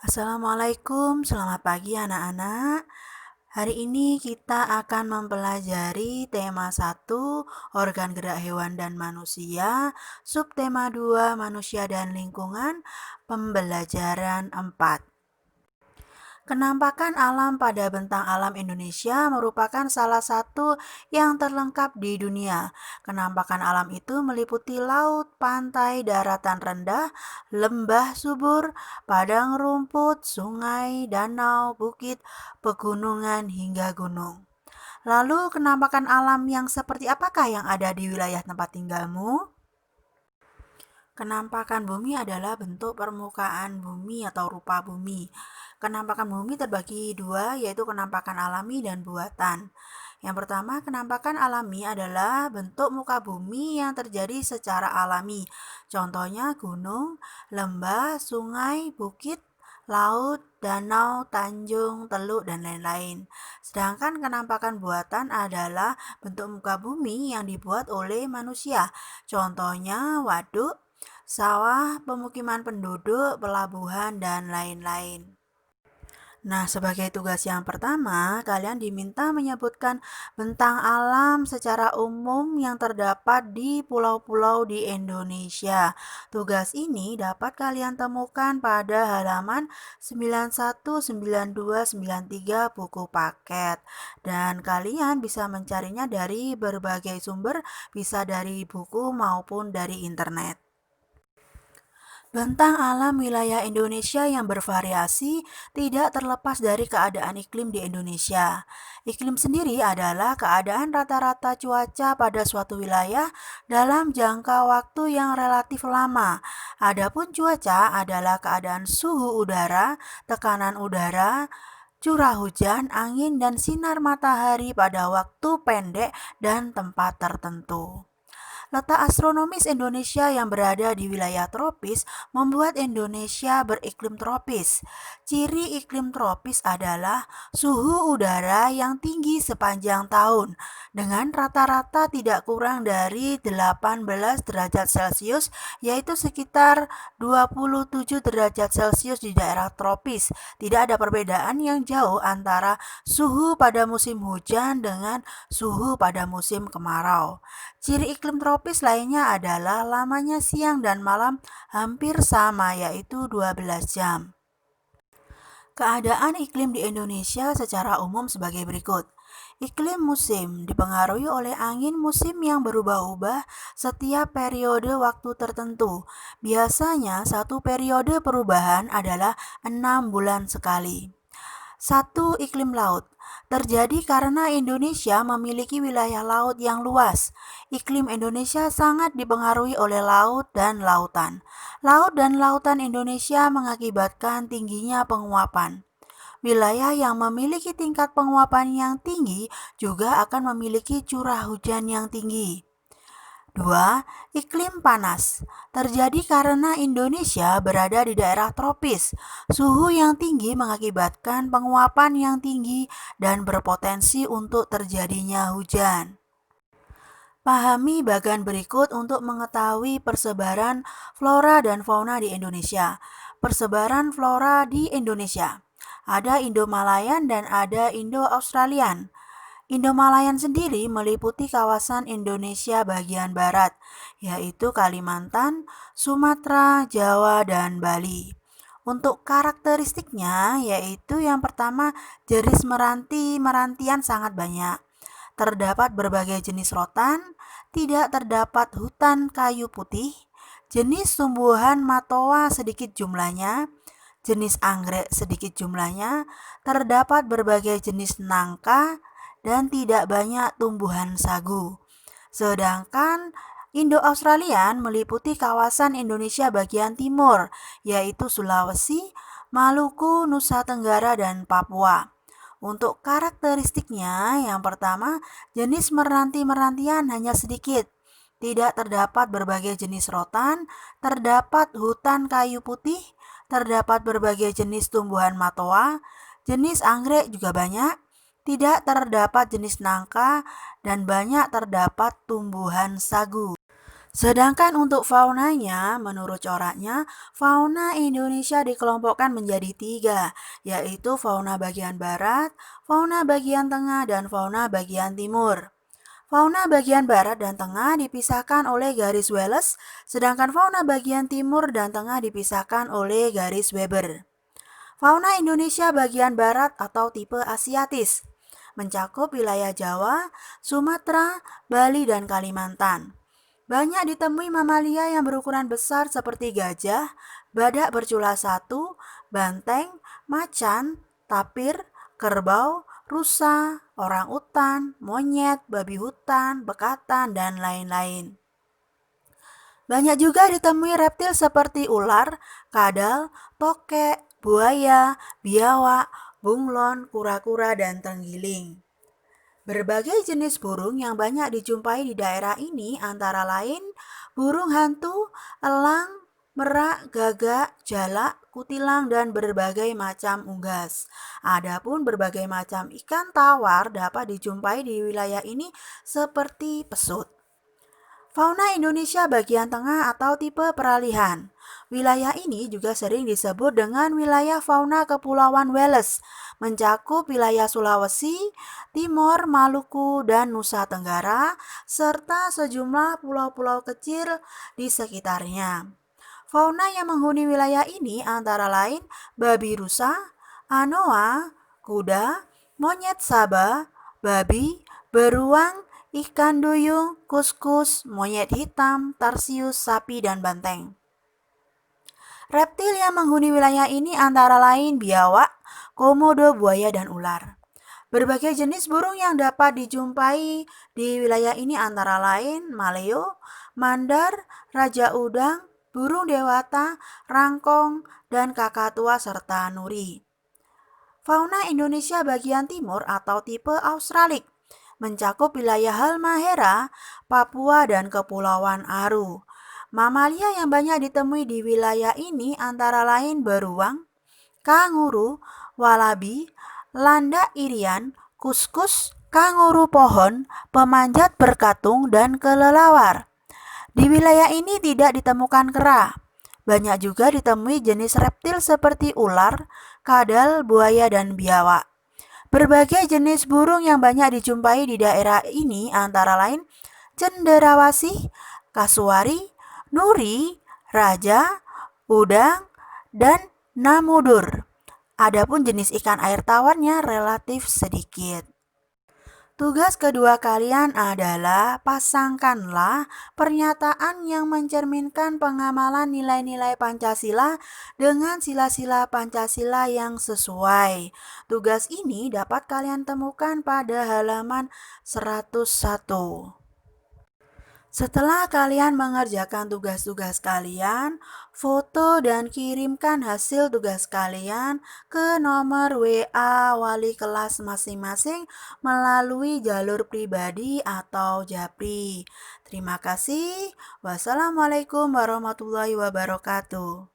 Assalamualaikum, selamat pagi anak-anak. Hari ini kita akan mempelajari tema 1, organ gerak hewan dan manusia, subtema 2, manusia dan lingkungan, pembelajaran 4. Kenampakan alam pada bentang alam Indonesia merupakan salah satu yang terlengkap di dunia. Kenampakan alam itu meliputi laut, pantai, daratan rendah, lembah subur, padang rumput, sungai, danau, bukit, pegunungan, hingga gunung. Lalu, kenampakan alam yang seperti apakah yang ada di wilayah tempat tinggalmu? Kenampakan bumi adalah bentuk permukaan bumi atau rupa bumi. Kenampakan bumi terbagi dua, yaitu kenampakan alami dan buatan. Yang pertama, kenampakan alami adalah bentuk muka bumi yang terjadi secara alami. Contohnya gunung, lembah, sungai, bukit, laut, danau, tanjung, teluk, dan lain-lain. Sedangkan kenampakan buatan adalah bentuk muka bumi yang dibuat oleh manusia. Contohnya waduk, sawah, pemukiman penduduk, pelabuhan, dan lain-lain. Nah, sebagai tugas yang pertama, kalian diminta menyebutkan bentang alam secara umum yang terdapat di pulau-pulau di Indonesia. Tugas ini dapat kalian temukan pada halaman 91, 92, 93 buku paket. Dan kalian bisa mencarinya dari berbagai sumber, bisa dari buku maupun dari internet. Bentang alam wilayah Indonesia yang bervariasi tidak terlepas dari keadaan iklim di Indonesia. Iklim sendiri adalah keadaan rata-rata cuaca pada suatu wilayah dalam jangka waktu yang relatif lama. Adapun cuaca adalah keadaan suhu udara, tekanan udara, curah hujan, angin, dan sinar matahari pada waktu pendek dan tempat tertentu. Letak astronomis Indonesia yang berada di wilayah tropis membuat Indonesia beriklim tropis. Ciri iklim tropis adalah suhu udara yang tinggi sepanjang tahun, dengan rata-rata tidak kurang dari 18 derajat Celcius, yaitu sekitar 27 derajat Celcius di daerah tropis. Tidak ada perbedaan yang jauh antara suhu pada musim hujan dengan suhu pada musim kemarau. Ciri iklim tropis lainnya adalah lamanya siang dan malam hampir sama, yaitu 12 jam. Keadaan iklim di Indonesia secara umum sebagai berikut. Iklim musim dipengaruhi oleh angin musim yang berubah-ubah setiap periode waktu tertentu. Biasanya satu periode perubahan adalah 6 bulan sekali. 1. Iklim laut. Terjadi karena Indonesia memiliki wilayah laut yang luas. Iklim Indonesia sangat dipengaruhi oleh laut dan lautan. Laut dan lautan Indonesia mengakibatkan tingginya penguapan. Wilayah yang memiliki tingkat penguapan yang tinggi juga akan memiliki curah hujan yang tinggi. 2. Iklim panas. Terjadi karena Indonesia berada di daerah tropis. Suhu yang tinggi mengakibatkan penguapan yang tinggi dan berpotensi untuk terjadinya hujan. Pahami bagian berikut untuk mengetahui persebaran flora dan fauna di Indonesia. Persebaran flora di Indonesia. Ada Indo-Malayan dan ada Indo-Australian. Indo-Malayan sendiri meliputi kawasan Indonesia bagian barat, yaitu Kalimantan, Sumatera, Jawa, dan Bali. Untuk karakteristiknya, yaitu yang pertama, jenis merantian sangat banyak. Terdapat berbagai jenis rotan, tidak terdapat hutan kayu putih, jenis tumbuhan matoa sedikit jumlahnya, jenis anggrek sedikit jumlahnya, terdapat berbagai jenis nangka, dan tidak banyak tumbuhan sagu. Sedangkan Indo-Australian meliputi kawasan Indonesia bagian timur, yaitu Sulawesi, Maluku, Nusa Tenggara, dan Papua. Untuk karakteristiknya, yang pertama, jenis meranti-merantian hanya sedikit. Tidak terdapat berbagai jenis rotan, terdapat hutan kayu putih, terdapat berbagai jenis tumbuhan matoa, jenis anggrek juga banyak, tidak terdapat jenis nangka, dan banyak terdapat tumbuhan sagu. Sedangkan untuk faunanya, menurut coraknya, fauna Indonesia dikelompokkan menjadi 3, yaitu fauna bagian barat, fauna bagian tengah, dan fauna bagian timur. Fauna bagian barat dan tengah dipisahkan oleh garis Wallace, sedangkan fauna bagian timur dan tengah dipisahkan oleh garis Weber. Fauna Indonesia bagian barat atau tipe Asiatis mencakup wilayah Jawa, Sumatera, Bali, dan Kalimantan. Banyak ditemui mamalia yang berukuran besar seperti gajah, badak bercula satu, banteng, macan, tapir, kerbau, rusa, orang utan, monyet, babi hutan, bekatan, dan lain-lain. Banyak juga ditemui reptil seperti ular, kadal, tokek, buaya, biawak, bunglon, kura-kura, dan terenggiling. Berbagai jenis burung yang banyak dijumpai di daerah ini antara lain burung hantu, elang, merak, gagak, jalak, kutilang, dan berbagai macam unggas. Adapun berbagai macam ikan tawar dapat dijumpai di wilayah ini seperti pesut. Fauna Indonesia bagian tengah atau tipe peralihan. Wilayah ini juga sering disebut dengan wilayah fauna Kepulauan Wallace, mencakup wilayah Sulawesi, Timor, Maluku, dan Nusa Tenggara, serta sejumlah pulau-pulau kecil di sekitarnya. Fauna yang menghuni wilayah ini antara lain babi rusa, anoa, kuda, monyet Sabah, babi, beruang, ikan duyung, kuskus, monyet hitam, tarsius, sapi, dan banteng. Reptil yang menghuni wilayah ini antara lain biawak, komodo, buaya, dan ular. Berbagai jenis burung yang dapat dijumpai di wilayah ini antara lain maleo, mandar, raja udang, burung dewata, rangkong, dan kakatua serta nuri. Fauna Indonesia bagian timur atau tipe Australik mencakup wilayah Halmahera, Papua, dan Kepulauan Aru. Mamalia yang banyak ditemui di wilayah ini antara lain beruang, kanguru, walabi, landak irian, kuskus, kanguru pohon, pemanjat berkatung, dan kelelawar. Di wilayah ini tidak ditemukan kera. Banyak juga ditemui jenis reptil seperti ular, kadal, buaya, dan biawak. Berbagai jenis burung yang banyak dijumpai di daerah ini antara lain cenderawasih, kasuari, nuri, raja, udang, dan namudur. Adapun jenis ikan air tawarnya relatif sedikit. Tugas kedua kalian adalah pasangkanlah pernyataan yang mencerminkan pengamalan nilai-nilai Pancasila dengan sila-sila Pancasila yang sesuai. Tugas ini dapat kalian temukan pada halaman 101. Setelah kalian mengerjakan tugas-tugas kalian, foto dan kirimkan hasil tugas kalian ke nomor WA wali kelas masing-masing melalui jalur pribadi atau Japri. Terima kasih. Wassalamualaikum warahmatullahi wabarakatuh.